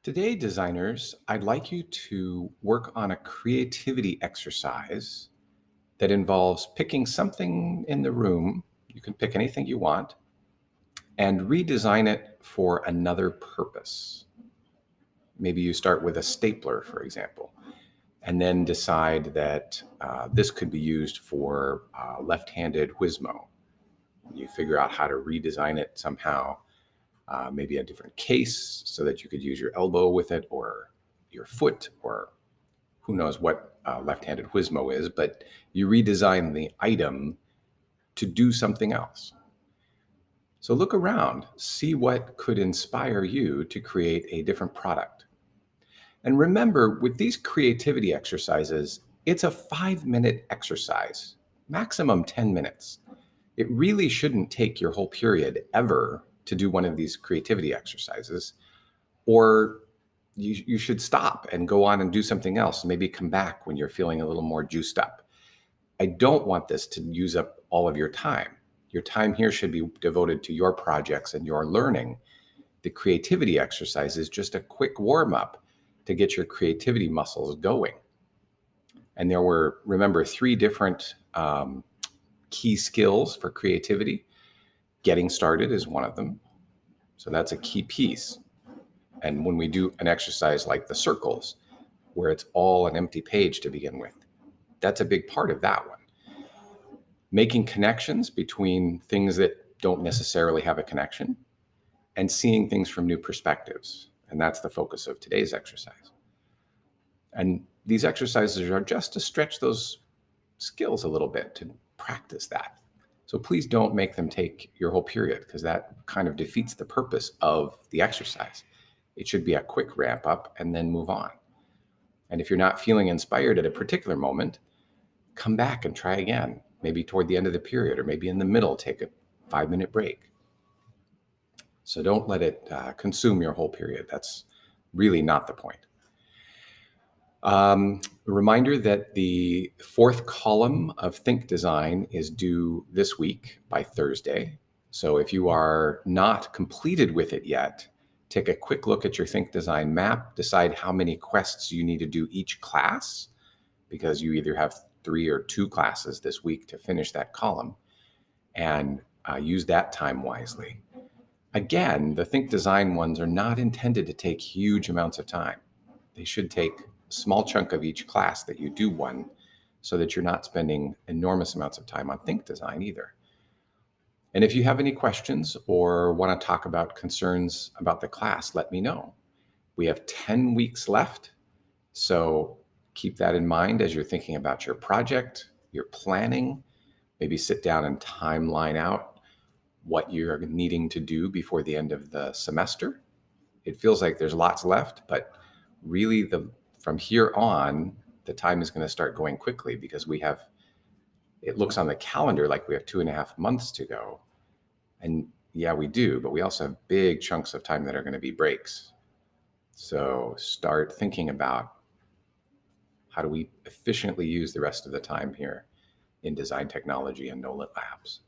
Today, designers, I'd like you to work on a creativity exercise that involves picking something in the room. You can pick anything you want and redesign it for another purpose. Maybe you start with a stapler, for example, and then decide that this could be used for left-handed Whismo. You figure out how to redesign it somehow, maybe a different case so that you could use your elbow with it or your foot, or who knows what left-handed Whismo is, but you redesign the item to do something else. So look around, see what could inspire you to create a different product. And remember, with these creativity exercises, it's a 5-minute exercise, maximum 10 minutes. It really shouldn't take your whole period ever to do one of these creativity exercises, or you should stop and go on and do something else. Maybe come back when you're feeling a little more juiced up. I don't want this to use up all of your time. Your time here should be devoted to your projects and your learning. The creativity exercise is just a quick warm up to get your creativity muscles going. And there were, remember, 3 different key skills for creativity. Getting started is one of them. So that's a key piece. And when we do an exercise like the circles, where it's all an empty page to begin with, that's a big part of that one. Making connections between things that don't necessarily have a connection and seeing things from new perspectives. And that's the focus of today's exercise. And these exercises are just to stretch those skills a little bit, to practice that. So please don't make them take your whole period, because that kind of defeats the purpose of the exercise. It should be a quick ramp up and then move on. And if you're not feeling inspired at a particular moment, come back and try again, maybe toward the end of the period, or maybe in the middle, take a 5-minute break. So don't let it consume your whole period. That's really not the point. A reminder that the 4th column of Think Design is due this week by Thursday. So if you are not completed with it yet, take a quick look at your Think Design map, decide how many quests you need to do each class, because you either have 3 or 2 classes this week to finish that column, and use that time wisely. Again, the Think Design ones are not intended to take huge amounts of time. They should take a small chunk of each class that you do one, so that you're not spending enormous amounts of time on Think Design either. And if you have any questions or want to talk about concerns about the class, let me know. We have 10 weeks left, so keep that in mind as you're thinking about your project, your planning. Maybe sit down and timeline out what you're needing to do before the end of the semester. It feels like there's lots left, but really from here on, the time is going to start going quickly, because it looks on the calendar like we have 2.5 months to go. And yeah, we do, but we also have big chunks of time that are going to be breaks. So start thinking about, how do we efficiently use the rest of the time here in design technology and NolatLabs?